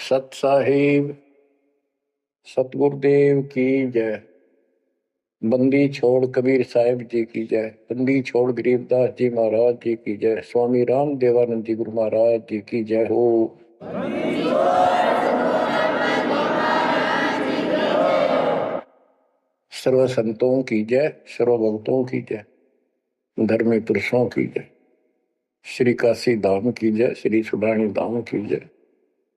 सत साहिब सतगुरुदेव की जय। बंदी छोड़ कबीर साहिब जी की जय। बंदी छोड़ गरीबदास जी महाराज जी की जय। स्वामी राम देवानंद जी गुरु महाराज जी की जय हो। सर्व संतों की जय, सर्व भक्तों की जय, धर्मी पुरुषों की जय। श्री काशी धाम की जय, श्री सुडानी धाम की जय,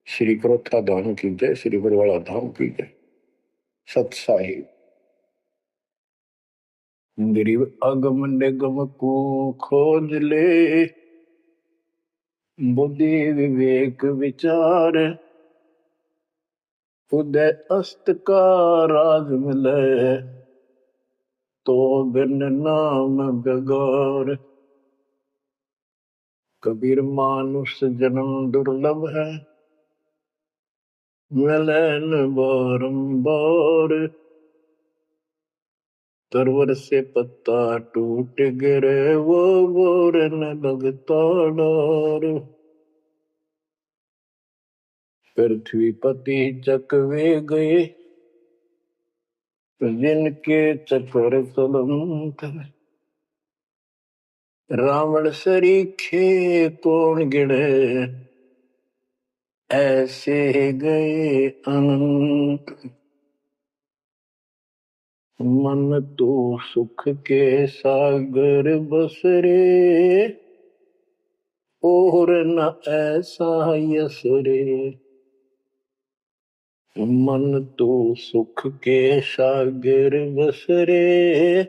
श्री क्रोथा धाम की जय, श्री बरवाड़ा धाम की जय। सत साहिब गरीब अगम निगम को खोज ले, बुद्धि विवेक विचार, उदय अस्त का राज मिले, तो बिन नाम बेगार। कबीर मानुष जन्म दुर्लभ है, मिले न बारंबार। तरवर से पत्ता टूट गिरे, वो बोर न लगता डार। पृथ्वी पति चकवे गए, जिनके चक्र चलंत। रावण सरीखे कौन गिने, ऐसे गए अनंत। मन तो सुख के सागर बसरे, और न ऐसा यस रे। मन तो सुख के सागर बसरे,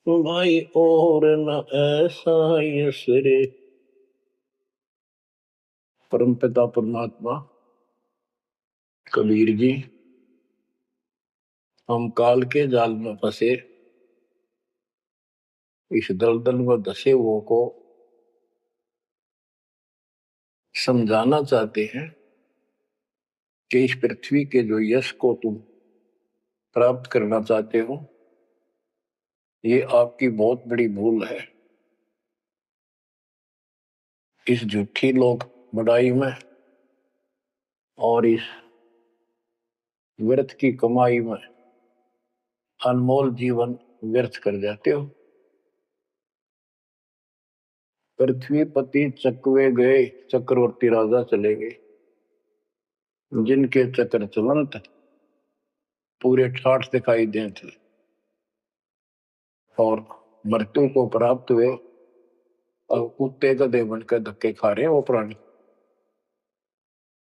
भाई और न ऐसा यस रे। परमपिता परमात्मा कबीर जी, हम काल के जाल में फंसे इस दलदल में धसे हुओं को समझाना चाहते हैं कि इस पृथ्वी के जो यश को तुम प्राप्त करना चाहते हो, ये आपकी बहुत बड़ी भूल है। इस झूठी लोक बड़ाई में और इस व्यर्थ की कमाई में अनमोल जीवन व्यर्थ कर जाते हो। पृथ्वी पति चकवे गए, चक्रवर्ती राजा चले गए, जिनके चक्र चलंत पूरे ठाठ दिखाई देते और मृत्यु को प्राप्त हुए और कुत्ते गधे बनकर धक्के खा रहे हैं वो प्राणी।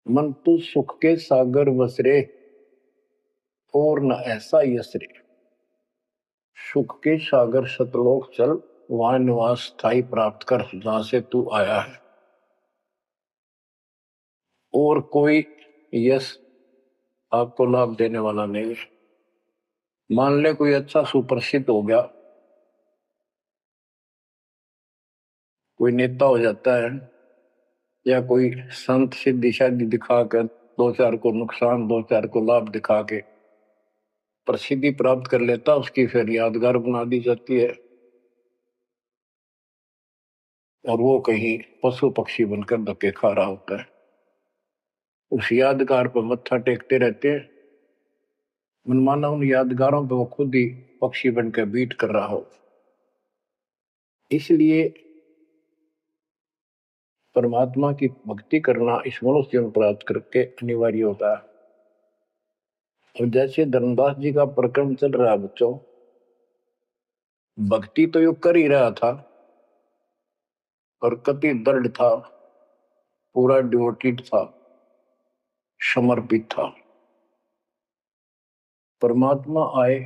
मन तू सुख के सागर बसरे, और न ऐसा यसरे। सुख के सागर सतलोक चल, वहां निवास स्थायी प्राप्त कर जहां से तू आया है। और कोई यश आपको लाभ देने वाला नहीं है। मान ले कोई अच्छा सुप्रसिद्ध हो गया, कोई नेता हो जाता है, या कोई संत सिद्धि शादी दिखाकर दो चार को नुकसान दो चार को लाभ दिखा के प्रसिद्धि प्राप्त कर लेता, उसकी फिर यादगार बना दी जाती है और वो कहीं पशु पक्षी बनकर धक्के खा रहा होता है। उस यादगार पर मत्था टेकते रहते हैं, मनमाना उन यादगारों पर वो खुद ही पक्षी बनकर बीट कर रहा हो। इसलिए परमात्मा की भक्ति करना इस मनुष्य जन्म प्राप्त करके अनिवार्य होता है। और जैसे धर्मदास जी का प्रकरण चल रहा है बच्चों, भक्ति तो यो कर ही रहा था और कति दृढ़ था, पूरा डिवोटेड था, समर्पित था। परमात्मा आए,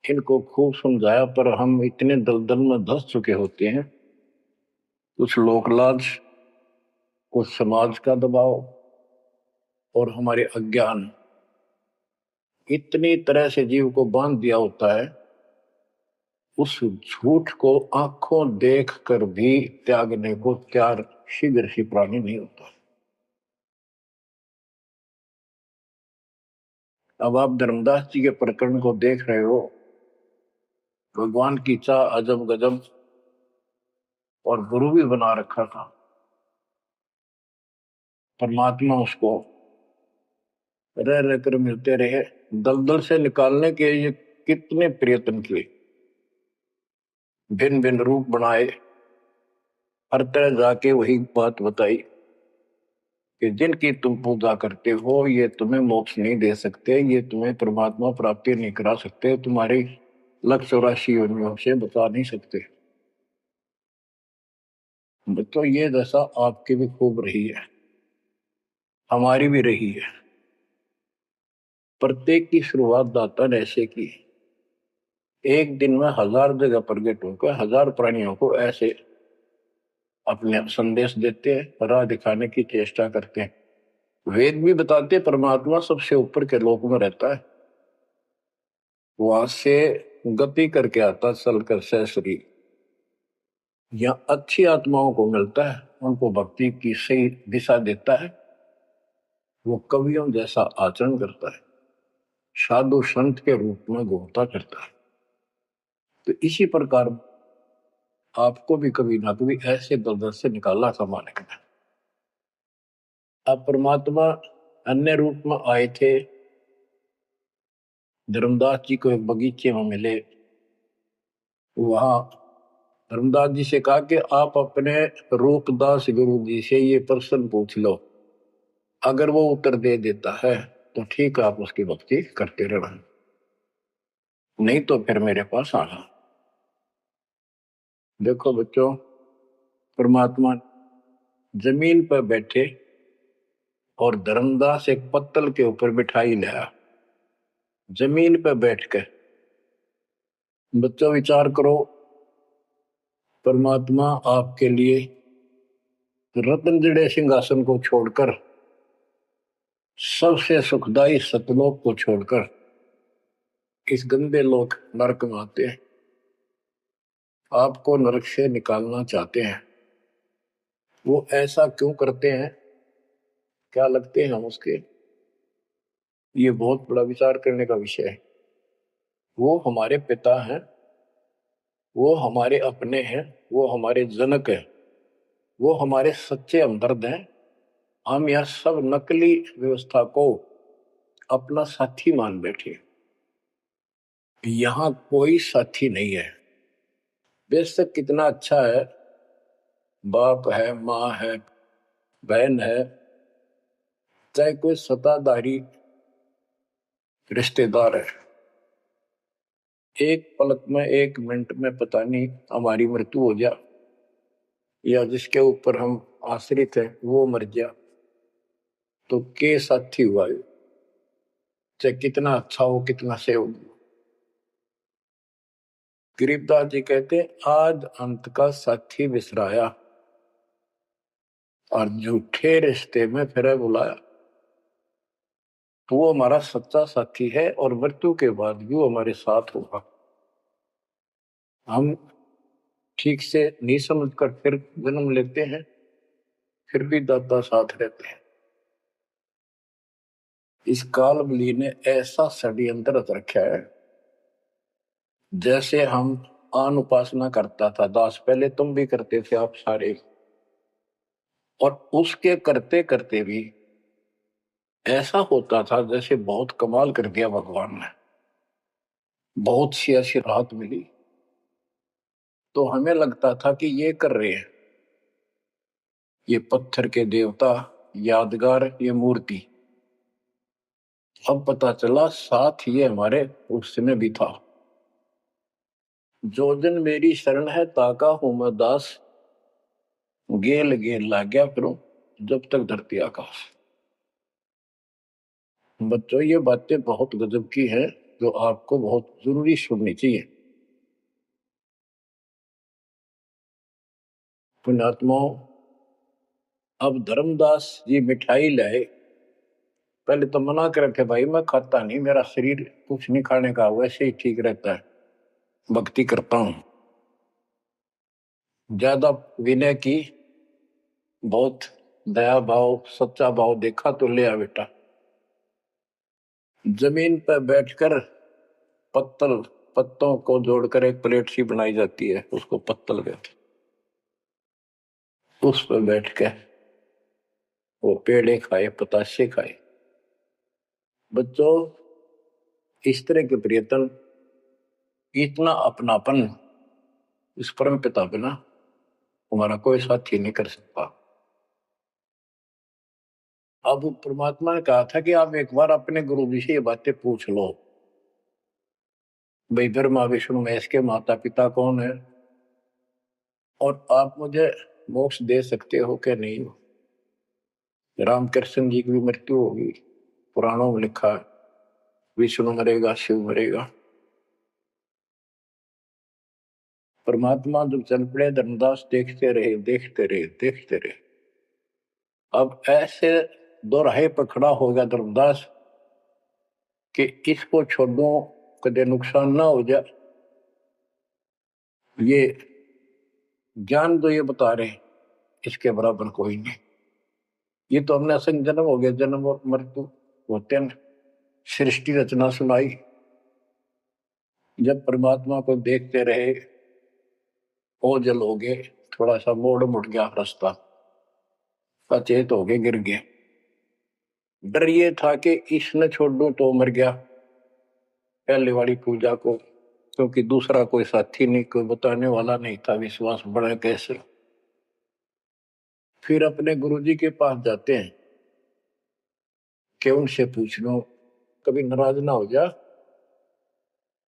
इनको खूब समझाया, पर हम इतने दलदल में धंस चुके होते हैं, कुछ लोकलाज, कुछ समाज का दबाव और हमारे अज्ञान इतनी तरह से जीव को बांध दिया होता है, उस झूठ को आंखों देख कर भी त्यागने को तैयार शीघ्र ही प्राणी नहीं होता। अब आप धर्मदास जी के प्रकरण को देख रहे हो, भगवान की चाह अजब गजब और गुरु भी बना रखा था। परमात्मा उसको रह रह कर मिलते रहे। दलदल से निकालने के ये कितने प्रयत्न किए, भिन्न भिन्न रूप बनाए, हर तरह जाके वही बात बताई कि जिनकी तुम पूजा करते हो ये तुम्हें मोक्ष नहीं दे सकते, ये तुम्हें परमात्मा प्राप्ति नहीं करा सकते, तुम्हारी लक्ष्य 84 योनियों से बचा नहीं सकते। तो ये दशा आपकी भी खूब रही है, हमारी भी रही है। प्रत्येक की शुरुआत दाता ने ऐसे की, एक दिन में 1000 जगह प्रकट होकर 1000 प्राणियों को ऐसे अपने संदेश देते हैं, राह दिखाने की चेष्टा करते हैं। वेद भी बताते हैं परमात्मा सबसे ऊपर के लोक में रहता है, वहां से गति करके आता चल कर सहसरी, या अच्छी आत्माओं को मिलता है, उनको भक्ति की सही दिशा देता है, वो कवियों जैसा आचरण करता है, साधु संत के रूप में घूमता करता है। तो इसी प्रकार आपको भी कभी ना कभी ऐसे दलदल से निकाला था मालिक ने। अब परमात्मा अन्य रूप में आए थे, धर्मदास जी को एक बगीचे में मिले, वहां धर्मदास जी से कहा कि आप अपने रूपदास गुरु जी से ये प्रश्न पूछ लो, अगर वो उत्तर दे देता है तो ठीक है, आप उसकी भक्ति करते रहना, नहीं तो फिर मेरे पास आना। देखो बच्चों, परमात्मा जमीन पर बैठे और धर्मदास एक पत्तल के ऊपर मिठाई लाया, जमीन पर बैठकर। बच्चों विचार करो, परमात्मा आपके लिए रत्न जड़े सिंहासन को छोड़कर, सबसे सुखदायी सतलोक को छोड़कर इस गंदे लोक नरक में आते हैं, आपको नरक से निकालना चाहते हैं। वो ऐसा क्यों करते हैं, क्या लगते हैं हम उसके, ये बहुत बड़ा विचार करने का विषय है। वो हमारे पिता हैं, वो हमारे अपने हैं, वो हमारे जनक हैं, वो हमारे सच्चे हमदर्द हैं। हम यह सब नकली व्यवस्था को अपना साथी मान बैठे, यहां कोई साथी नहीं है। बेशक कितना अच्छा है, बाप है, माँ है, बहन है, चाहे कोई सत्ताधारी रिश्तेदार है, एक पलक में, एक मिनट में पता नहीं हमारी मृत्यु हो जा, या जिसके ऊपर हम आश्रित हैं वो मर गया, तो के साथी हुआ, चाहे कितना अच्छा हो, कितना सेवक हो। गरीबदास जी कहते हैं, आज अंत का साथी विसराया और झूठे रिश्ते में फिर बुलाया। तो वो हमारा सच्चा साथी है और मृत्यु के बाद भी वो हमारे साथ होगा। हम ठीक से नहीं समझकर फिर जन्म लेते हैं, फिर भी दाता साथ रहते हैं। इस काल बली ने ऐसा षड्यंत्र रच रखा है, जैसे हम आन उपासना करता था दास, पहले तुम भी करते थे आप सारे, और उसके करते करते भी ऐसा होता था जैसे बहुत कमाल कर दिया भगवान ने, बहुत सी ऐसी राहत मिली, तो हमें लगता था कि ये कर रहे हैं, ये पत्थर के देवता, यादगार, ये मूर्ति। अब पता चला साथ ये हमारे उस समय भी था। जो दिन मेरी शरण है ताका हूं मैं दास, गेल गेल लाग्या करूं जब तक धरती आकाश। बच्चों ये बातें बहुत गजब की है, जो आपको बहुत जरूरी सुननी चाहिए। पुण्यात्माओं, अब धर्मदास जी मिठाई लाए, पहले तो मना कर रखे, भाई मैं खाता नहीं, मेरा शरीर कुछ नहीं खाने का, वैसे ही ठीक रहता है, भक्ति करता हूं। ज्यादा विनय की, बहुत दया भाव, सच्चा भाव देखा तो ले आ बेटा। जमीन पर बैठकर पत्तल, पत्तों को जोड़कर एक प्लेट सी बनाई जाती है, उसको पत्तल कहते, उस पर बैठ के वो पेड़े खाए, पताशे खाए। बच्चों, इस तरह के प्रयत्न, इतना अपनापन इस परम पिता बिना हमारा कोई साथी नहीं कर सकता। अब परमात्मा ने कहा था कि आप एक बार अपने गुरु जी से ये बातें पूछ लो, भाई ब्रह्मा विष्णु महेश के माता पिता कौन है, और आप मुझे मोक्ष दे सकते हो कि नहीं। रामकृष्ण जी की भी मृत्यु होगी, पुराणों में लिखा है, विष्णु मरेगा, शिव मरेगा। परमात्मा जब चल पड़े, धर्मदास देखते रहे, देखते रहे, देखते रहे। अब ऐसे दो राहे पर खड़ा हो गया धर्मदास कि इसको छोड़ो, कदे नुकसान ना हो जाए। ये ज्ञान जो ये बता रहे, इसके बराबर कोई नहीं। ये तो हमने असंग जन्म हो गया, जन्म और मृत्यु होते हैं। सृष्टि रचना सुनाई, जब परमात्मा को देखते रहे, ओझल हो गए, थोड़ा सा मोड़ मुड़ गया रास्ता, अचेत हो गए, गिर गए। डर ये था कि इसने छोड़ दूं तो मर गया पहले वाली पूजा को, क्योंकि दूसरा कोई साथी नहीं, कोई बताने वाला नहीं था, विश्वास बढ़े कैसे। फिर अपने गुरुजी के पास जाते हैं कि उनसे पूछ लो, कभी नाराज ना हो जा।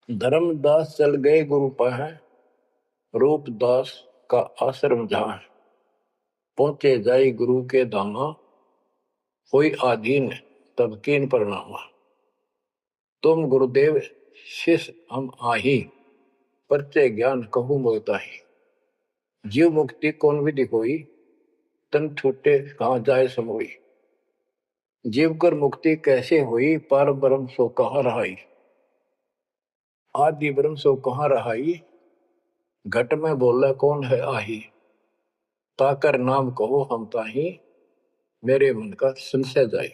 धर्मदास चल गए गुरु पास, रूपदास का आश्रम जहां, पहुंचे जाई गुरु के धामा, कोई आधीन तब कीन प्रणामा। तुम गुरुदेव शिष्य हम आही, परचे ज्ञान कहूं मोताही। जीव मुक्ति कौन विधि होई, तन छूटे कहां जाए समोई। जीव कर मुक्ति कैसे हुई, पर ब्रह्म सो कहां रहाई। आदि ब्रह्म सो कहां रहाई, घट में बोले कौन है आही। ताकर नाम कहो हम ताही, मेरे मन का संशय जाई।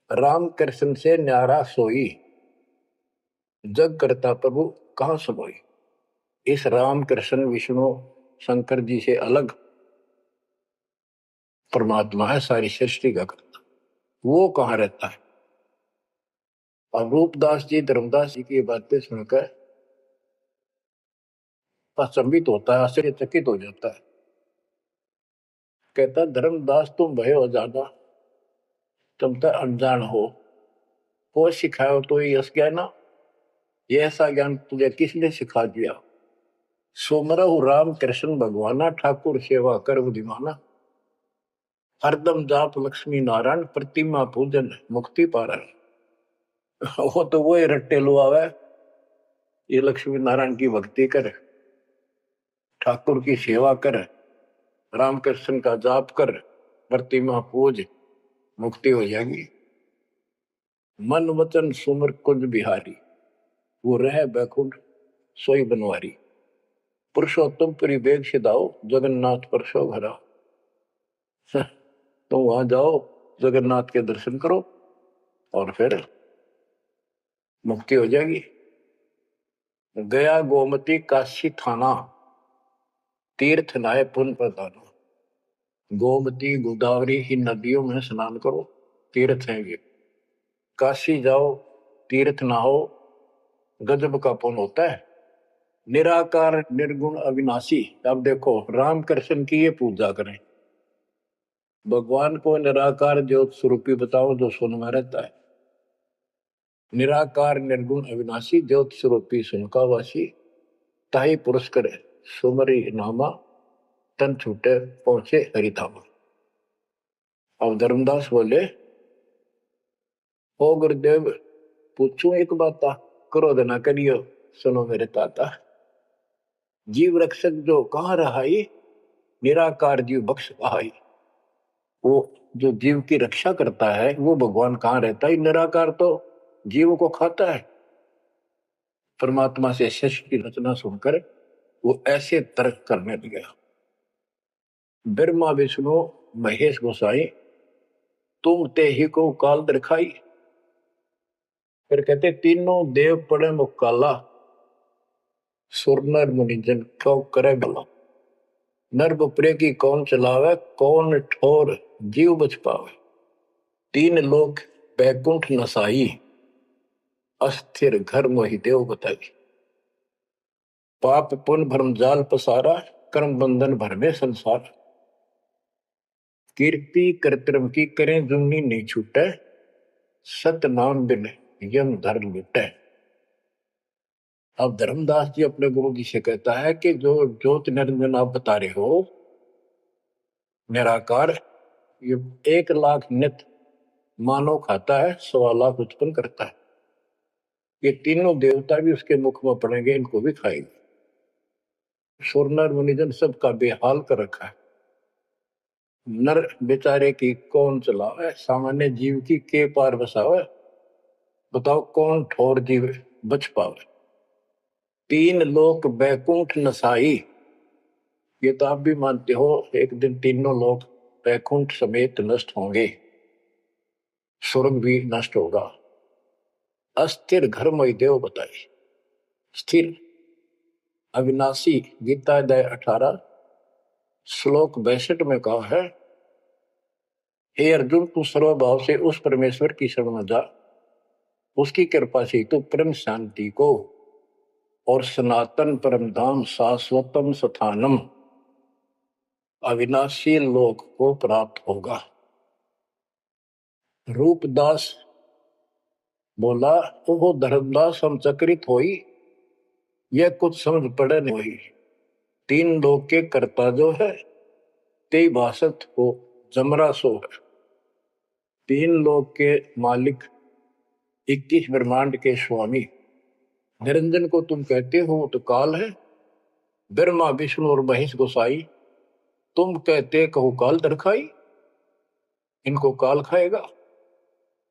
राम कृष्ण से न्यारा सोई, जग करता प्रभु कहां समोई। इस राम कृष्ण विष्णु शंकर जी से अलग परमात्मा है, सारी सृष्टि का करता, वो कहां रहता है। और रूपदास जी धर्मदास जी की बातें सुनकर अचंभित होता है, आश्चर्यचकित हो जाता है। कहता, धर्मदास तुम भय हो ज्यादा, तुम तो अनजान हो सिखाओ तो ये यश ज्ञान, ये ऐसा ज्ञान तुझे किसने सिखा दिया। सोमरहु राम कृष्ण भगवाना, ठाकुर सेवा कर बुद्धिमाना। हरदम जाप लक्ष्मी नारायण, प्रतिमा पूजन मुक्ति पारण। वो तो वो रट्टे लुआवे, ये लक्ष्मी नारायण की भक्ति कर, ठाकुर की सेवा कर, रामकृष्ण का जाप कर, प्रतिमा पूज, मुक्ति हो जाएगी। मन वचन सुमर कुंज बिहारी, वो रह बैकुंठ सोई बनवारी। पुरुषोत्तम पुरी बेग सिधाओ, जगन्नाथ परसो भरा। तो वहां जाओ, जगन्नाथ के दर्शन करो और फिर मुक्ति हो जाएगी। गया गोमती काशी थाना, तीर्थ नाय पुन प्रदान। गोमती गोदावरी ही नदियों में स्नान करो, तीर्थ है ये। काशी जाओ, तीर्थ नहाओ, गजब का पुण्य होता है। निराकार निर्गुण अविनाशी, अब देखो राम कृष्ण की ये पूजा करें, भगवान को निराकार ज्योत स्वरूपी बताओ जो सुन में रहता है। निराकार निर्गुण अविनाशी, ज्योत स्वरूपी सुनकावासी, ताही पुरुष करे सुमरी नामा, तन छूटे पहुंचे हरिधामा। अब धर्मदास बोले, ओ गुरुदेव पूछूं एक बात, क्रोध ना करियो, सुनो मेरे ताता। जीव रक्षक जो कहाँ रहाई, निराकार जीव बख्श पाई। वो जो जीव की रक्षा करता है वो भगवान कहाँ रहता है, निराकार तो जीव को खाता है। परमात्मा से सृष्टि की रचना सुनकर वो ऐसे तर्क करने लगे। ब्रह्मा विष्णु महेश गोसाई, तुम ते ही को काल दिखाई। फिर कहते, तीनों देव पड़े मुकाला, सुर नर मुनि जन क्यों करे भला। नर बपरे की कौन चलावे, कौन ठोर जीव बच पावे। तीन लोक बैकुंठ नसाई, अस्थिर घर मोहि देव बताई। पाप पुण्य भ्रम जाल पसारा, कर्म बंधन भर में संसार। कीर्ति कर्तव्य की करें जुमनी नहीं छूटे, सत नाम बिन यम धर लुटे। अब धर्मदास जी अपने गुरु जी से कहता है कि जो ज्योत निरंजन आप बता रहे हो निराकार, ये 1,00,000 नित मानव खाता है, 1,25,000 उत्पन्न करता है। ये तीनों देवता भी उसके मुख में पड़ेंगे, इनको भी खाएंगे। सुर नर मुनिजन सबका बेहाल कर रखा है। नर बेचारे की कौन चलावे, सामान्य जीव की के पार बसावे। बताओ कौन ठोर जीव बच पावे। तीन लोक बैकुंठ नसाई, ये तो आप भी मानते हो एक दिन तीनों लोग बैकुंठ समेत नष्ट होंगे, स्वर्ग भी नष्ट होगा। अस्थिर घर मोहि देव बताई। स्थिर अविनाशी, गीता अध्याय 18 श्लोक 62 में कहा है, हे अर्जुन तू सर्वभाव से उस परमेश्वर की शरण में जा, उसकी कृपा से तू परम शांति को और सनातन परम धाम शाश्वतम स्थानम अविनाशी लोक को प्राप्त होगा। रूपदास बोला, वो धर्मदास हम चकित होई, यह कुछ समझ पड़े नहीं। तीन लोक के कर्ता जो है ते भाषत को जमरा सो है। तीन लोक के मालिक 21 ब्रह्मांड के स्वामी निरंजन को तुम कहते हो वो तो काल है। ब्रह्मा विष्णु और महेश गोसाई तुम कहते कहो काल दरखाई, इनको काल खाएगा।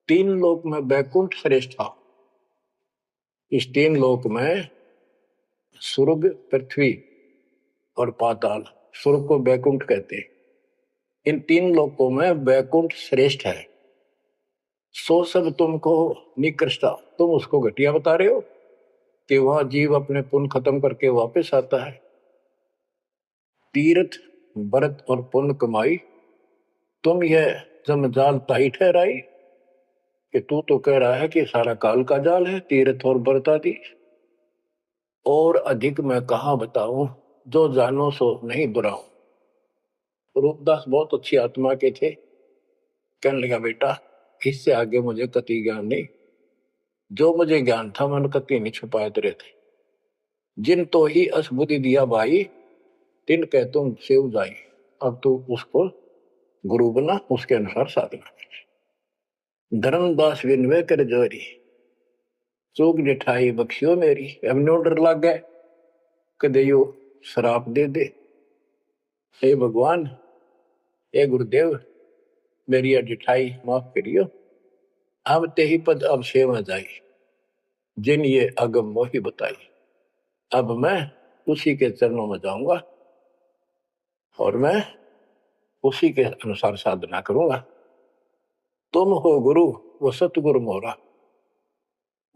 तीन लोक में बैकुंठ श्रेष्ठ था। इस तीन लोक में स्वर्ग पृथ्वी और पाताल, स्वर्ग को बैकुंठ कहते हैं। इन तीन लोकों में बैकुंठ श्रेष्ठ है। सो सब तुमको निकृष्टा, तुम उसको घटिया बता रहे हो कि वह जीव अपने पुण्य खत्म करके वापस आता है। तीर्थ व्रत और पुण्य कमाई, तुम यह जमजाल ताई ठहराई कि तू तो कह रहा है कि सारा काल का जाल है तीर्थ और व्रत आदि। और अधिक मैं कहा बताऊं, जो जानो सो नहीं दुराऊं। रूपदास बहुत अच्छी आत्मा के थे। कहने लगा बेटा इससे आगे मुझे कति ज्ञान नहीं, जो मुझे ज्ञान था मैंने कति नहीं छुपाए तेरे थे। जिन तो ही असबुद्धि दिया भाई, तिन कह तुम सेव जाई। अब तू उसको गुरु बना, उसके अनुसार साधना। धर्मदास विनय कर जोरी, चूक निठाई बख्शियो मेरी। अब नो डर लग गए कदे यो शराप दे दे। हे भगवान, हे गुरुदेव, मेरी अडिठाई माफ करियो। अब ते ही पद अब सेवा जाई, जिन ये अगम मोही बताई। अब मैं उसी के चरणों में जाऊंगा और मैं उसी के अनुसार साधना करूंगा। तुम हो गुरु वो सतगुरु मोरा,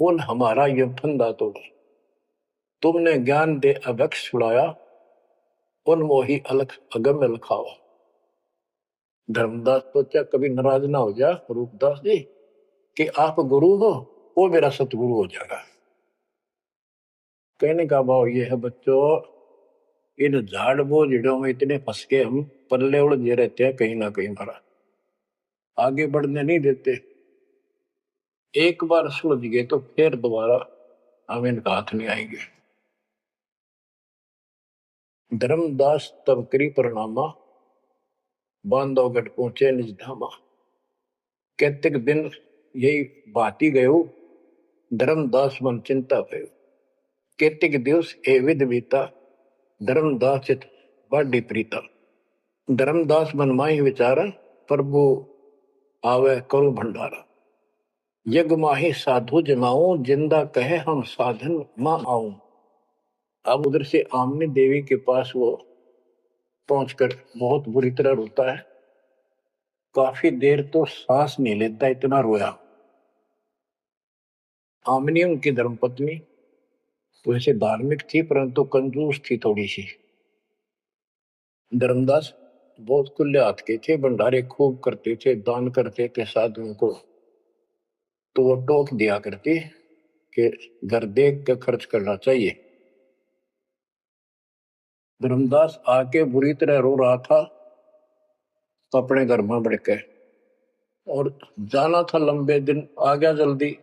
उन हमारा ये फंदा तोड़ा। तुमने ज्ञान दे अभक्ष छुड़ाया, उन मोही अलख अगम में लखावा। धर्मदास सोचा कभी नाराज ना हो जा रूपदास जी कि आप गुरु हो, वो मेरा सतगुरु हो जाएगा। कहने का भाव ये है बच्चों, इन झाड़ बोझड़ों में इतने फंस के हम पल्ले उलझे रहते हैं, कहीं ना कहीं हमारा आगे बढ़ने नहीं देते। एक बार सुलझ गए तो फिर दोबारा हम इनका हाथ नहीं आएंगे। धर्मदास तब करी परिणामा, बांधवगढ़ पहुंचे निज धामा। कैतिक दिन यही बाती गयो, धर्मदास मन चिंता भयो। कैतिक दिवस ए विध बीता, धर्मदास चित बाडी प्रीता। धर्मदास मन माही विचारा, प्रभु आवे करो भंडारा। यज्ञ माही साधु जमाऊं, जिंदा कहे हम साधन मां आऊं। अब उधर से आमने देवी के पास वो पहुंचकर बहुत बुरी तरह रोता है। काफी देर तो सांस नहीं लेता, इतना रोया। आमनी उनकी धर्मपत्नी वैसे धार्मिक थी परंतु कंजूस थी थोड़ी सी। धर्मदास बहुत खुले हाथ के थे, भंडारे खूब करते थे, दान करते थे साधुओं को। तो वो टोक दिया करती कि घर देख के खर्च करना चाहिए। धर्मदास आके बुरी तरह रो रहा था, तो अपने घर में बढ़ के, और जाना था लंबे दिन, आ गया जल्दी।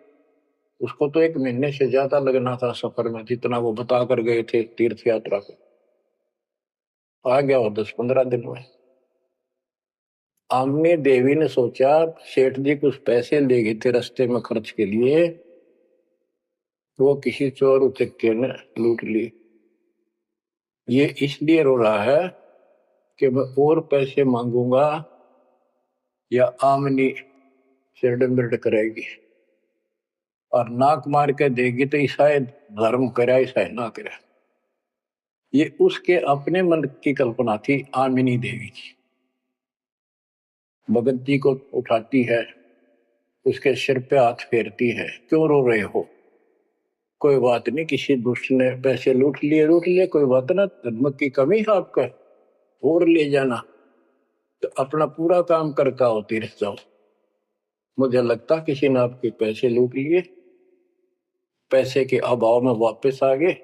उसको तो 1 महीने से ज्यादा लगना था सफर में, जितना वो बता कर गए थे तीर्थ यात्रा को। आ गया वो 10-15 दिन में। आमनी देवी ने सोचा सेठ जी कुछ पैसे ले गए थे रास्ते में खर्च के लिए, तो वो किसी चोर उचक्के ने लूट ली। ये इसलिए रो रहा है कि मैं और पैसे मांगूंगा या आमनी सिरड मिरड करेगी, और नाक मार के देगी तो ईसाई धर्म करे ईसाई ना करे। ये उसके अपने मन की कल्पना थी आमिनी देवी की। भगत जी को उठाती है, उसके सिर पे हाथ फेरती है, क्यों रो रहे हो? कोई बात नहीं, किसी दुष्ट ने पैसे लूट लिए, कोई बात ना, धर्म की कमी है आपका, और ले जाना, तो अपना पूरा काम करके आओ, तीर्थ जाओ। मुझे लगता किसी ने आपके पैसे लूट लिए, पैसे के अभाव में वापस आ गए।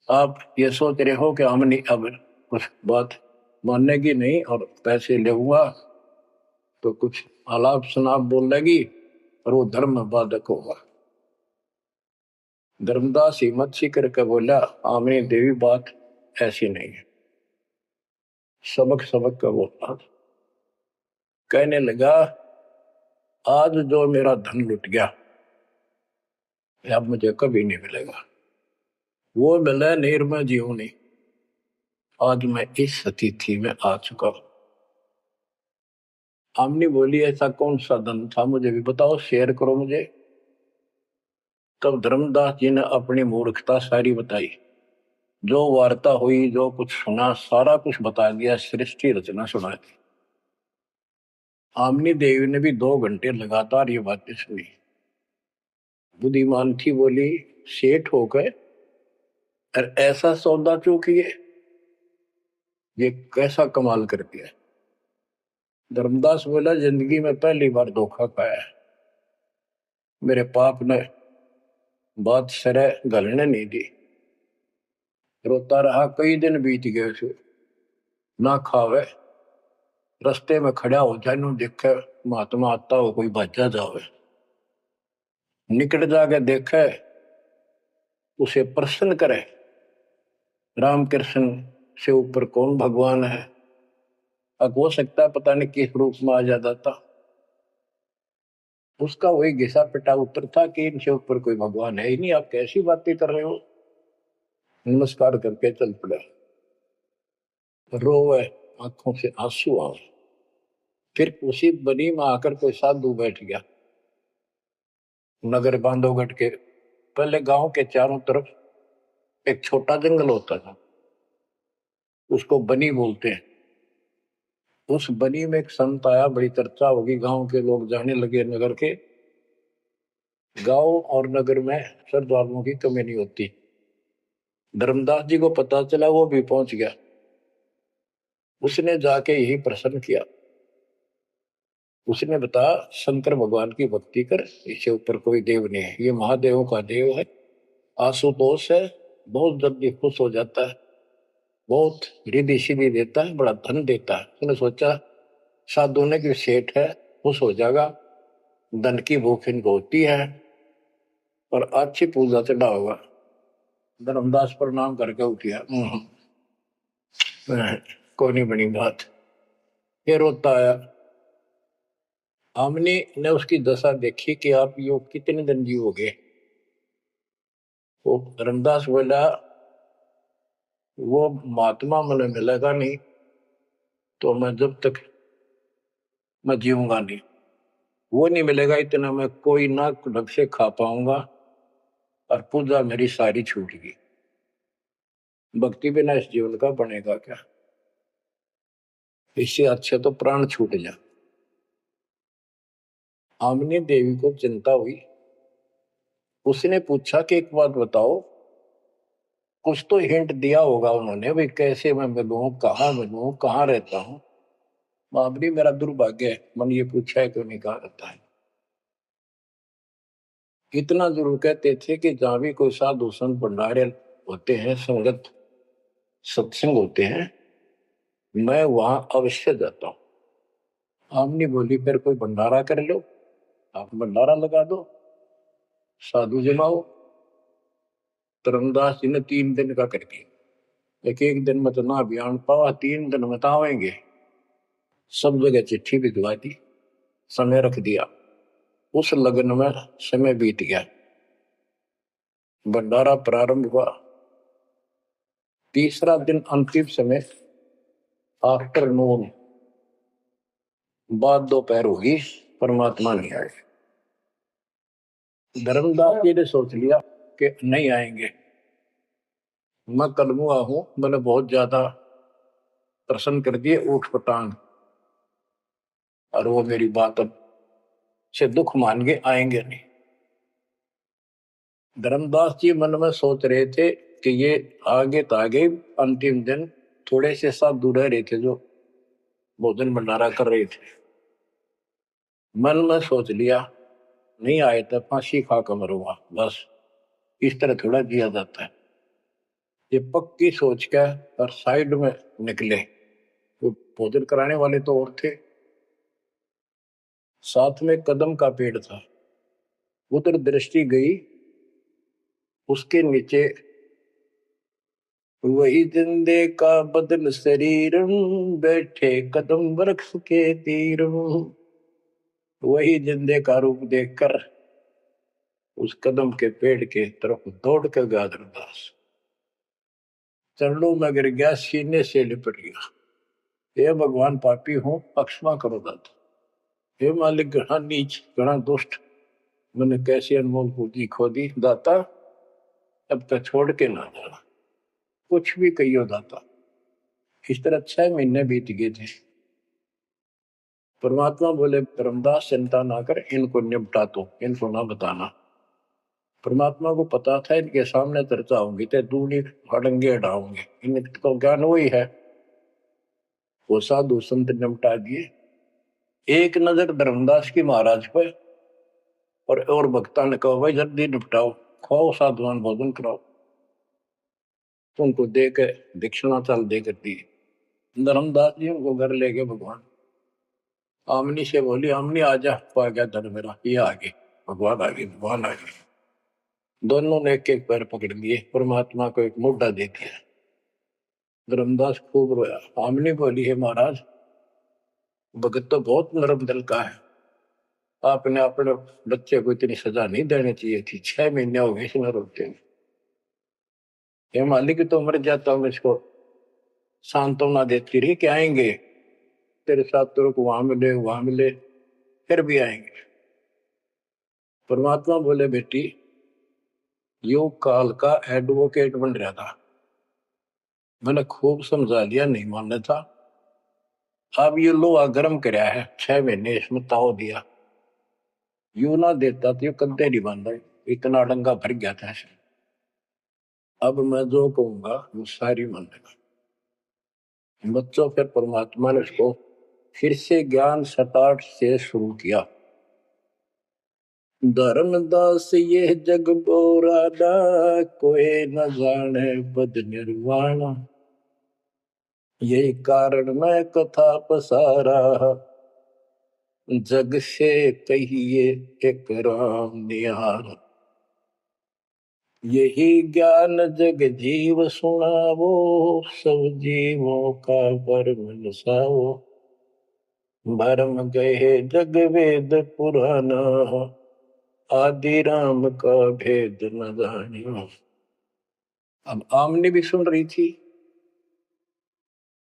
आप ये सोच रहे हो कि हमने अब कुछ बात मानेगी नहीं और पैसे लेऊंगा तो कुछ आलाप शनाप बोल लेगी और वो धर्म में बाधक होगा। धर्मदास हिम्मत सी करके बोला, आमनी देवी बात ऐसी नहीं है। सबक सबक का बोला, कहने लगा आज जो मेरा धन लुट गया अब मुझे कभी नहीं मिलेगा, वो मिले नहीं मैं जीऊं नहीं। आज मैं इस स्थिति में आ चुका हूं। आमनी बोली ऐसा कौन सा धन था, मुझे भी बताओ, शेयर करो मुझे। तब धर्मदास जी ने अपनी मूर्खता सारी बताई, जो वार्ता हुई, जो कुछ सुना, सारा कुछ बता दिया, सृष्टि रचना सुना दी। आमनी देवी ने भी 2 घंटे लगातार ये बातें सुनी। बुद्धिमान थी, बोली सेठ हो गए और ऐसा सौदा चूकिए, ये कैसा कमाल कर दिया। धर्मदास बोला जिंदगी में पहली बार धोखा पाया है, मेरे पाप ने बात सरे गलने नहीं दी। रोता रहा, कई दिन बीत गए उसे, ना खावे, रास्ते में खड़ा हो जाए, नु देखे महात्मा आता हो, कोई भाजा जावे, निकट जाके देखे, उसे प्रश्न करे, राम कृष्ण से ऊपर कौन भगवान है। अब हो सकता है पता नहीं किस रूप में आ जाता था। उसका वही घिसा पिटा उत्तर था कि इनसे ऊपर कोई भगवान है ही नहीं, आप कैसी बातें कर रहे हो। नमस्कार करके चल पड़ा, रोवे, आंखों से आंसू आए। फिर उसी बनी में आकर कोई साधु बैठ गया, नगर बांधवगढ़ के। पहले गांव के चारों तरफ एक छोटा जंगल होता था, उसको बनी बोलते हैं। उस बनी में एक संत आया, बड़ी चर्चा होगी, गांव के लोग जाने लगे, नगर के। गांव और नगर में श्रद्धालुओं की कमी नहीं होती। धर्मदास जी को पता चला, वो भी पहुंच गया। उसने जाके यही प्रश्न किया, उसने बताया शंकर भगवान की भक्ति कर, इससे ऊपर कोई देव नहीं है, ये महादेवों का देव है। आशुतोष है, बहुत जल्दी खुश हो जाता है, बहुत रिद्धि सिद्धि देता है, बड़ा धन देता है। उसने सोचा साधु ने कि सेठ है, खुश हो जाएगा, धन की भूख इनको होती है और अच्छी पूजा चढ़ा होगा। धर्मदास प्रणाम करके उठिया, कोई नहीं बनी बात। ये रोता आया। हमने ने उसकी दशा देखी कि आप यो कितने दिन जीवोगे। वो धर्मदास बोला वो महात्मा मुझे मिलेगा नहीं तो मैं जब तक मैं जीऊंगा नहीं, वो नहीं मिलेगा इतना मैं कोई ना ढंग से खा पाऊंगा और पूजा मेरी सारी छूट गई। भक्ति बिना इस जीवन का बनेगा क्या, इससे अच्छा तो प्राण छूट जा। आमनी देवी को चिंता हुई। उसने पूछा कि एक बात बताओ, कुछ तो हिंट दिया होगा उन्होंने, भाई कैसे मैं मिलूं, कहाँ रहता हूँ। बाबरी मेरा दुर्भाग्य है, मन ये पूछा है क्यों नहीं कहा रहता है। इतना जरूर कहते थे कि जहां भी कोई साधु संत भंडारे होते हैं, संगत सत्संग होते हैं, मैं वहां अवश्य जाता हूँ। आमनी बोली फिर कोई भंडारा कर लो, आप भंडारा लगा दो, साधु जमाओ। धर्मदास जी ने 3 दिन का कर दिया। एक दिन में तो ना अभियान पावा, 3 दिन में तो आवेंगे। सब जगह चिट्ठी भिजवा दी, समय रख दिया। उस लगन में समय बीत गया, भंडारा प्रारंभ हुआ। तीसरा दिन अंतिम समय, आफ्टरनून, बाद दोपहर होगी, परमात्मा नहीं आए। धर्मदास जी ने सोच लिया कि नहीं आएंगे, मैं कलमुआ हूं, मैंने बहुत ज्यादा प्रसन्न कर दिए ऊट पटांग, और वो मेरी बात अब से दुख मान के आएंगे नहीं। धर्मदास जी मन में सोच रहे थे कि ये आगे तो आगे, अंतिम दिन थोड़े से साधु रह रहे थे जो भोजन भंडारा कर रहे थे। मन में सोच लिया नहीं आए तो फांसी खा कर मरूंगा, बस इस तरह थोड़ा जिया जाता है। ये पक्की सोच के और साइड में निकले। तो भोजन कराने वाले तो और थे, साथ में कदम का पेड़ था। उधर दृष्टि गई, उसके नीचे वही जिंदे का बदन शरीर, बैठे कदम वृक्ष के तीर। वही जिंदे का रूप देखकर उस कदम के पेड़ के तरफ दौड़ कर गया धर्मदास। चरणों में गिर गया, सीने से लिपट गया। हे भगवान, पापी हूं, क्षमा करो दाता। हे मालिक, घना नीच, घना दुष्ट, मैंने कैसी अनमोल पूंजी खो दी दाता, अब तक छोड़ के ना जाना, कुछ भी कहियो दाता। इस तरह 6 महीने बीत गए थे। परमात्मा बोले धर्मदास चिंता ना कर, इनको निपटा दो, इनको ना बताना। परमात्मा को पता था इनके सामने चर्चा होगी तो दूनी हड़ंगे हटाओगे, इनको ज्ञान वही है। वो साधु संत निपटा दिए। एक नजर धर्मदास की महाराज पे, और भक्ता ने कहा भाई जल्दी निपटाओ, खाओ साधुवान भोजन कराओ। उनको दे के दक्षिणा चाल दे कर दी। धर्मदास जी उनको घर ले गए भगवान। आमनी से बोली, आमनी आजा, पा गया धन मेरा, ये आगे भगवान आ गए, भगवान आ गए। दोनों ने एक एक पैर पकड़ लिए, परमात्मा को एक मुद्दा दे दिया। धर्मदास खूब रोया। आमनी बोली, है महाराज, भगत तो बहुत नरम दिल का है, आपने अपने बच्चे को इतनी सजा नहीं देनी चाहिए थी। 6 महीने हो गए इसमें रोते हुए। ये मालिक तो मर जाता हूँ, इसको सांत्वना देती रही कि आएंगे तेरे साथ, तेरे को वहां मिले, फिर भी आएंगे। परमात्मा बोले, बेटी योग काल का एडवोकेट बन रहा था, मैंने खूब समझा लिया, नहीं मानना था। अब ये लोहा गर्म कराया है, 6 महीने इसमें ताव दिया, यू ना देता तो ये कद्दे नहीं बन रहे, इतना डंगा भर गया था ऐसे। अब मैं जो कहूंगा वो सारी मानेगा। बच्चों, फिर परमात्मा ने उसको फिर से ज्ञान सटाट से शुरू किया। धर्मदास ये जग बोराना, कोई न जाने बद निर्वाणा। यही कारण मैं कथा पसारा, जग से कहिए एक राम निहार। यही ज्ञान जग जीव सुनावो, सब जीवों का भरम नसावो। भरम गए जग वेद पुराना, आदि राम का भेद न जानियो। अब आमने भी सुन रही थी।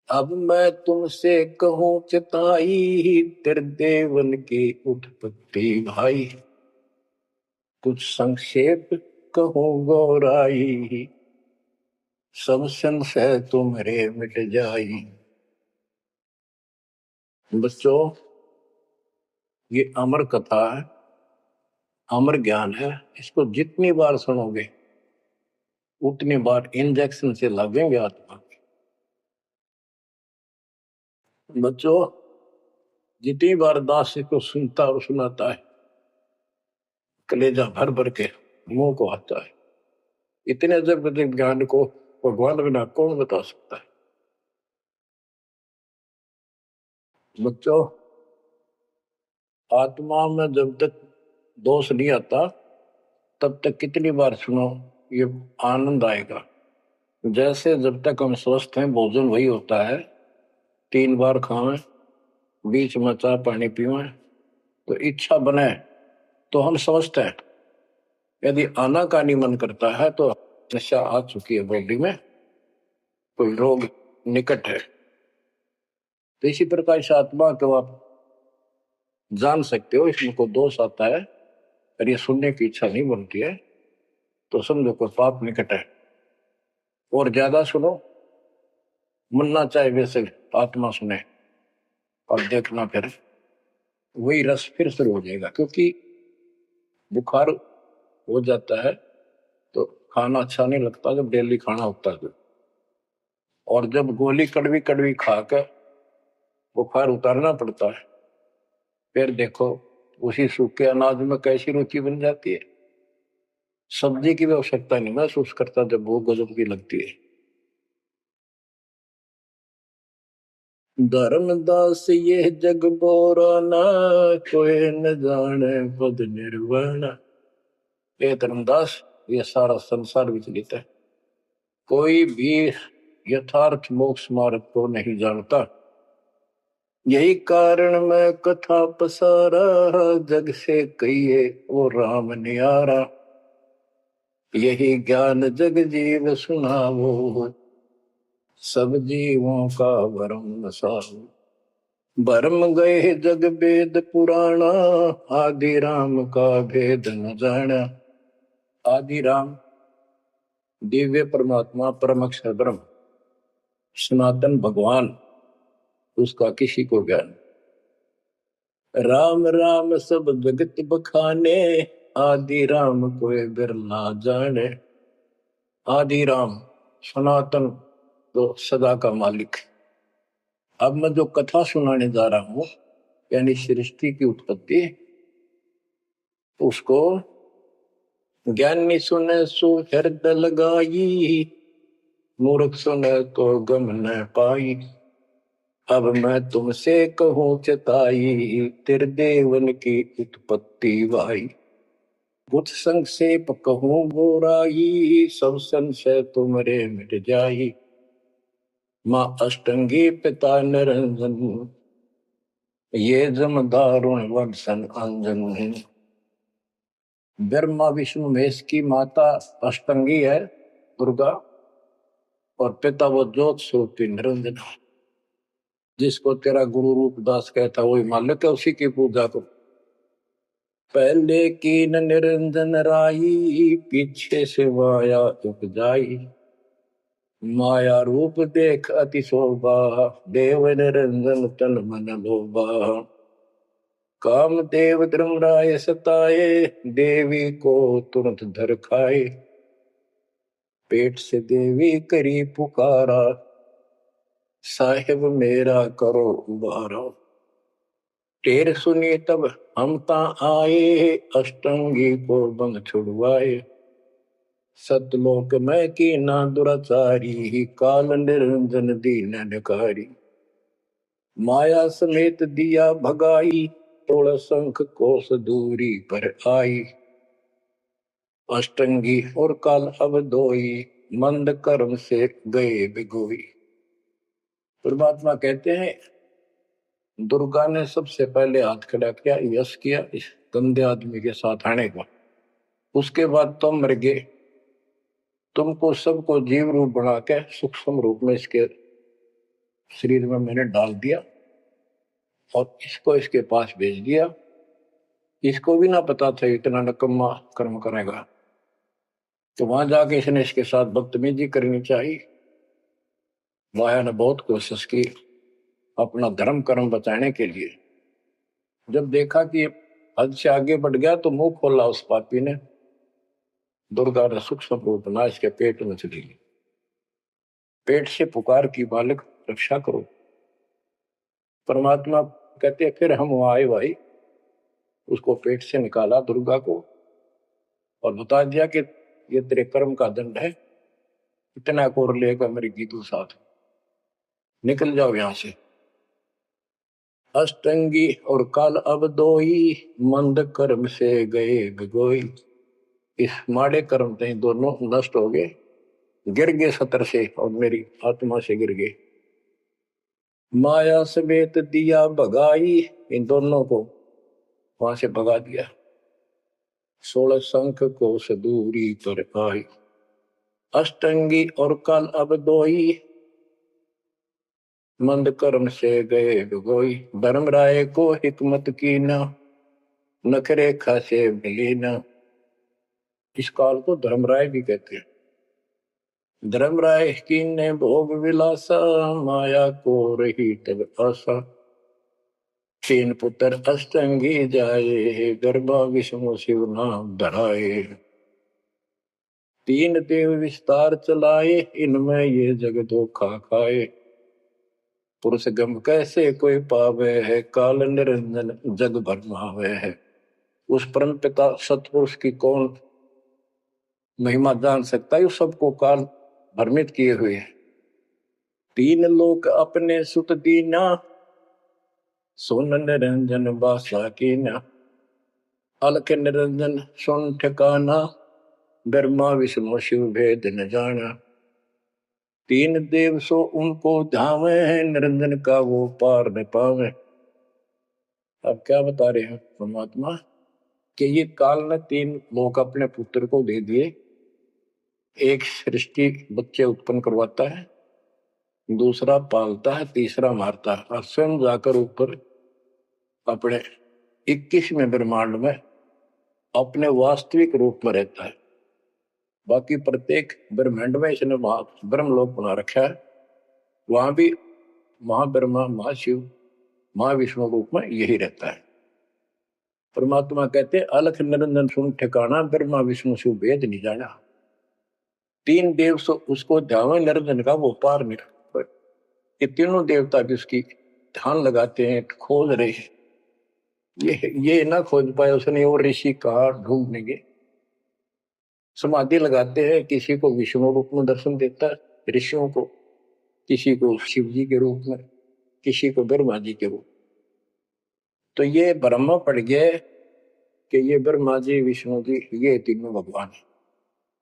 अब मैं तुमसे कहूं चिताई, तेरे देवन की उत्पत्ति भाई। कुछ संक्षेप कहूं गौराई, सब संशय तुम्हारे मिट जाई। बच्चों, ये अमर कथा है, अमर ज्ञान है। इसको जितनी बार सुनोगे उतनी बार इंजेक्शन से लगेंगे आत्मा। बच्चों, जितनी बार दास को सुनता और सुनाता है, कलेजा भर भर के मुंह को आता है। इतने अजब अजब ज्ञान को भगवान बिना कौन बता सकता है। बच्चों, आत्मा में जब तक दोष नहीं आता तब तक कितनी बार सुनो ये आनंद आएगा। जैसे जब तक हम स्वस्थ हैं भोजन वही होता है, 3 बार खाएं, बीच में चाय पानी पीवें, तो इच्छा बने तो हम स्वस्थ हैं। यदि आनाकानी मन करता है तो नशा आ चुकी है बॉडी में, कोई रोग निकट है। तो इसी प्रकार से आत्मा को आप जान सकते हो, इसमें कोई दोष आता है और ये सुनने की इच्छा नहीं बनती है तो समझो कोई पाप निकट है। और ज्यादा सुनो, मन ना चाहे वैसे आत्मा सुने और देखना, फिर वही रस फिर शुरू हो जाएगा। क्योंकि बुखार हो जाता है तो खाना अच्छा नहीं लगता जब डेली खाना होता है। और जब गोली कड़वी कड़वी खा कर बुखार उतारना पड़ता है, फिर देखो उसी सूखे अनाज में कैसी रुचि बन जाती है। सब्जी की भी आवश्यकता नहीं महसूस करता जब भूख गजब की लगती है। धर्मदास ये जग बोराना, कोई न जाने पद निर्वाण। ये धर्मदास, ये सारा संसार विचलित है, कोई भी यथार्थ मोक्ष मार्ग को नहीं जानता। यही कारण मैं कथा पसारा, जग से कहिए वो राम नियारा। यही ज्ञान जग जीव सुनावो, सब जीवों का भरम सारो। भरम गए जग वेद पुराणा, आदि राम का भेद न जाना। आदि राम दिव्य परमात्मा परम अक्षर ब्रह्म सनातन भगवान, उसका किसी को ज्ञान। राम राम सब जगत बखाने, आदि राम कोई बिरला जाने। आदि राम सनातन तो सदा का मालिक। अब मैं जो कथा सुनाने जा रहा हूं, यानी सृष्टि की उत्पत्ति, उसको ज्ञानी सुने सो हृदय लगाई, मूर्ख सुने तो गम न पाई। अब मैं तुमसे कहूं चताई, त्रिदेवन की उत्पत्ति वाई। कुछ संक्षेप कहूं गोराई, सब संशय तुमरे मिट जाई। माँ अष्टंगी पिता निरंजन, ये जम दारुण वंशन अंजन। ब्रह्मा विष्णु महेश की माता अष्टंगी है दुर्गा, और पिता वो ज्योत स्वरूपी निरंजन। जिसको तेरा गुरु रूपदास कहता वही मालिक है, उसी की पूजा को। पहले कीन निरंजन राई, पीछे से माया उपजाई। माया रूप देख अति शोभा, देव निरंजन तन मन लोभा। काम देव धर्मराय सताए, देवी को तुरंत धर खाए। पेट से देवी करी पुकारा, साहिब मेरा करो उबारा। टेर सुनी तब हम ता आए, अष्टंगी को बंद छुड़वाए। सतलोक में की ना दुराचारी, काल निरंजन दीन निकारी। माया समेत दिया भगाई, तोड़ शंख कोस दूरी पर आई। अष्टंगी और काल अब दोई, मंद कर्म से गए बिगोई। परमात्मा कहते हैं दुर्गा ने सबसे पहले हाथ खड़ा किया, यश किया इस गंदे आदमी के साथ आने को। उसके बाद तुम मर गए, तुमको सबको जीव रूप बना के सूक्ष्म रूप में इसके शरीर में मैंने डाल दिया और इसको इसके पास भेज दिया। इसको भी ना पता था इतना नकम्मा कर्म करेगा, तो वहां जाके इसने इसके साथ बदतमीजी करनी चाहिए। माया ने बहुत कोशिश की अपना धर्म कर्म बचाने के लिए। जब देखा कि हद से आगे बढ़ गया तो मुंह खोला उस पापी ने, दुर्गा ने सूक्ष्म रूप बना, इसके पेट में चली गई। पेट से पुकार की, बालक रक्षा करो। परमात्मा कहते फिर हम वहां आए भाई, उसको पेट से निकाला दुर्गा को, और बता दिया कि ये तेरे कर्म का दंड है, इतना कोर लेगा मेरी गीतू साथ, निकल जाओ यहां से। अष्टंगी और काल अब दोई, मंद कर्म से गए भिगोई। इस माड़े कर्म से दोनों नष्ट हो गए, गिर गए सतर से, और मेरी आत्मा से गिर गए। माया समेत दिया भगाई, इन दोनों को वहां से भगा दिया। 16 शंख को सदूरी पर आई, अष्टंगी और काल अब दोई, मंद कर्म से गए भिगोई। धर्मराय को हिकमत की न, नखरेखा से मिली न। इस काल को धर्मराय भी कहते हैं। धर्मराय की ने भोग विलासा, माया को रही तब आशा। 3 पुत्र अष्टंगी जाए, गर्भा विष्णु शिव नाम धराए। 3 देव विस्तार चलाए, इनमें ये जग धोखा खाए। पुरुष गम कैसे कोई पावे है, काल निरंजन जग भरमावे है। उस परम पिता सतपुरुष की कौन महिमा जान सकता है, उस सबको काल भ्रमित किए हुए है। 3 लोक अपने सुत दीना, सोन निरंजन बासा कीना। अलख निरंजन सुन ठिकाना, ब्रह्मा विष्णु शिव भेद न जाना। 3 देव सो उनको धावे, निरंजन का वो पार न पावे। अब क्या बता रहे हैं परमात्मा कि ये काल ने 3 लोक अपने पुत्र को दे दिए। एक सृष्टि बच्चे उत्पन्न करवाता है, दूसरा पालता है, तीसरा मारता है, और स्वयं जाकर ऊपर अपने 21वें ब्रह्मांड में अपने वास्तविक रूप में रहता है। बाकी प्रत्येक ब्रह्मांड में इसने ब्रह्मलोक बना रखा है, वहां भी महाब्रह्मा महाशिव महाविष्णु रूप में यही रहता है। परमात्मा कहते अलख निरंजन सुन ठिकाना, ब्रह्मा विष्णु शिव भेद नहीं जाना। 3 देव सो उसको ध्यान, निरंजन का वो पार नहीं। ये तीनों देवता भी उसकी ध्यान लगाते हैं, खोज रहे हैं। ये ना खोज पाए उसने, वो ऋषि कहा ढूंढनेंगे। समाधि लगाते हैं, किसी को विष्णु रूप में दर्शन देता है ऋषियों को, किसी को शिव जी के रूप में, किसी को ब्रह्मा जी के रूप। तो ये ब्रह्म पड़ गए कि ये ब्रह्मा जी विष्णु जी ये तीनों भगवान है।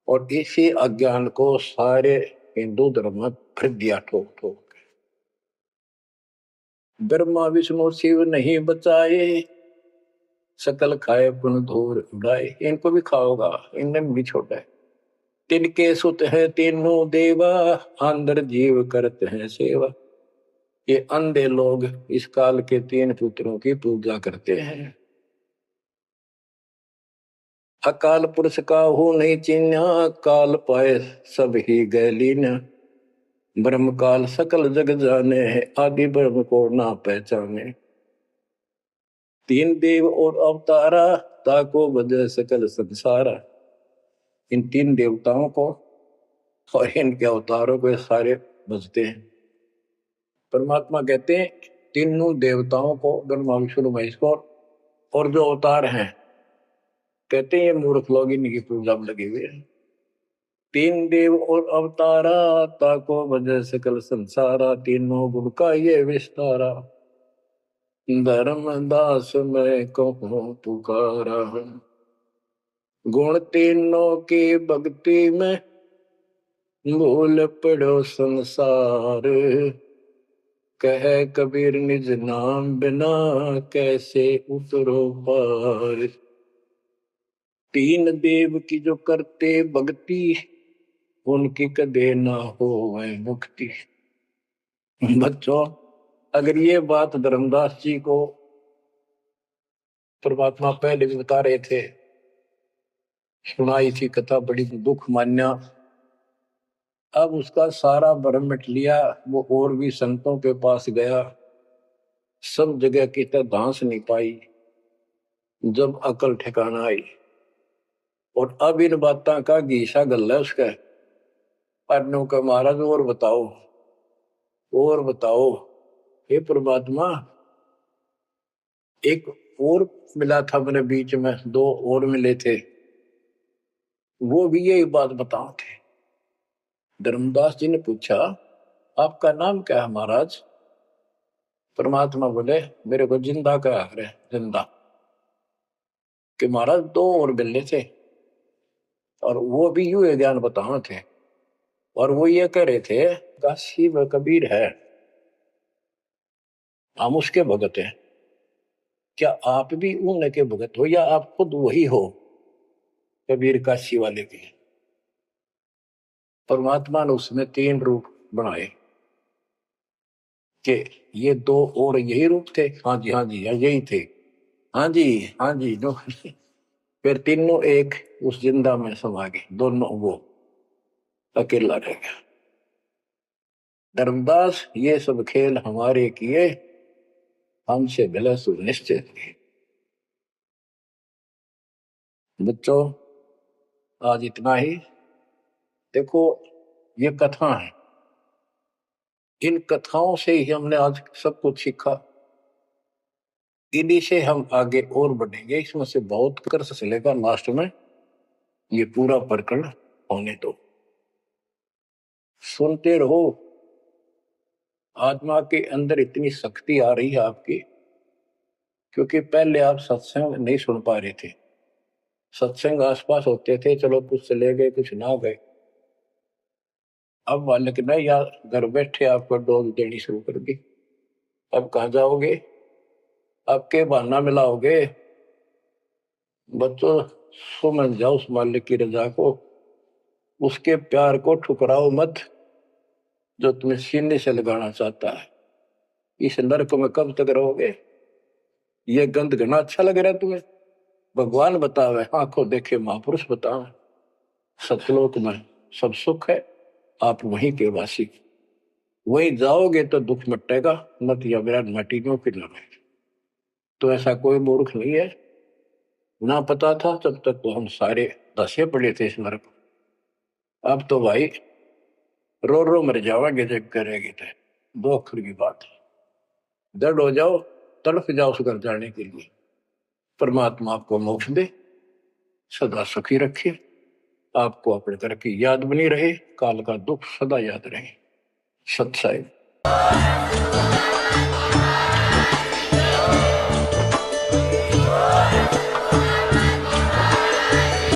और इसी अज्ञान को सारे हिंदू धर्म में फिर दिया ठोक ठोक। ब्रह्मा विष्णु शिव नहीं बचाए, सकल खाए पुन धूर उड़ाए। इनको भी खाओगा, इनने भी छोड़ा है। तिनके सुत है तीनों देवा, अंदर जीव करते हैं सेवा। ये अंधे लोग इस काल के 3 पुत्रों की पूजा करते हैं। अकाल पुरुष का हो नहीं चिन्ह, काल पाए सब ही गैलीन। ब्रह्म काल सकल जग जाने है, आदि ब्रह्म को ना पहचाने। 3 देव और अवतारा, ताको बजे सकल संसारा। इन 3 देवताओं को और इनके अवतारों को सारे बजते हैं। परमात्मा कहते हैं तीनों देवताओं को, ब्रह्मा विष्णु महेश को, और जो अवतार हैं कहते हैं ये मूर्ख लोग इनकी पूजा में लगे हुए हैं। 3 देव और अवतारा, ताको वजह सकल संसारा। तीनों गुण का ये विस्तारा, धर्मदास मैं कहूँ पुकारा। गुण तीनों की भक्ति में, भूल पड़ो संसार। कह कबीर निज नाम बिना, कैसे उतरो पार। 3 देव की जो करते भक्ति, उनकी कदे ना हो वह मुक्ति। बच्चों, अगर ये बात धर्मदास जी को परमात्मा पहले भी बता रहे थे, सुनाई थी कथा, बड़ी दुख मान्या। अब उसका सारा भ्रम मिट लिया, वो और भी संतों के पास गया, सब जगह की तरह धांस नहीं पाई। जब अकल ठिकाना आई और अब इन बातों का घीसा गल है उसका। पन्नों का महाराज और बताओ, और बताओ। हे परमात्मा, एक और मिला था मेरे बीच में, दो और मिले थे, वो भी यही बात बताओ थे। धर्मदास जी ने पूछा, आपका नाम क्या है महाराज? परमात्मा बोले, मेरे को जिंदा का है, जिंदा। कि महाराज दो और मिलने थे, और वो भी यूं ये ज्ञान बताओ थे, और वो ये कह रहे थे, काशी में कबीर है, हम उसके भगत हैं। क्या आप भी उनके भगत हो, या आप खुद वही हो कबीर काशी वाले के? परमात्मा ने उसमें तीन रूप बनाए कि ये दो और यही रूप थे। हाँ जी, हाँ जी, यही थे। हाँ जी, हाँ जी, दो। फिर तीनों एक उस जिंदा में समा गए, दोनों वो अकेला रह गया। धर्मदास, ये सब खेल हमारे किए, हमसे भले सुनिश्चित किए। बच्चों, आज इतना ही। देखो, ये कथा है, इन कथाओं से ही हमने आज सब कुछ सीखा। इन्हीं से हम आगे और बढ़ेंगे। इसमें से बहुत कर चलेगा, लास्ट में ये पूरा प्रकरण होने दो, सुनते रहो। आत्मा के अंदर इतनी शक्ति आ रही है आपकी, क्योंकि पहले आप सत्संग नहीं सुन पा रहे थे। सत्संग आसपास होते थे, चलो कुछ चले गए, कुछ ना गए। अब मालिक ने या घर बैठे आपको डोज देनी शुरू कर दी। अब कहाँ जाओगे? अब के बहाना मिलाओगे? बच्चों, समझ जाओ उस मालिक की रजा को, उसके प्यार को ठुकराओ मत, जो तुम्हें सीने से लगाना चाहता है। इस नरक में कब तक रहोगे? ये गंध घना अच्छा लग रहा है तुम्हें? भगवान बतावे, आंखों देखे महापुरुष बतावे, सतलोक में सब सुख है, आप वहीं के वासी। वहीं जाओगे तो दुख मिटेगा, मत या विराट माटी में फिर न। तो ऐसा कोई मूर्ख नहीं है। ना पता था तब तक तो हम सारे दसे पड़े थे इस नरक। अब तो भाई रो रो मर जाओगे जब करेगी तो। दो अक्षर की बात है, दर्द हो जाओ, तड़फ जाओ उस घर जाने के लिए। परमात्मा आपको मोक्ष दे, सदा सुखी रखे, आपको अपने घर की याद बनी रहे, काल का दुख सदा याद रहे। सत्साई।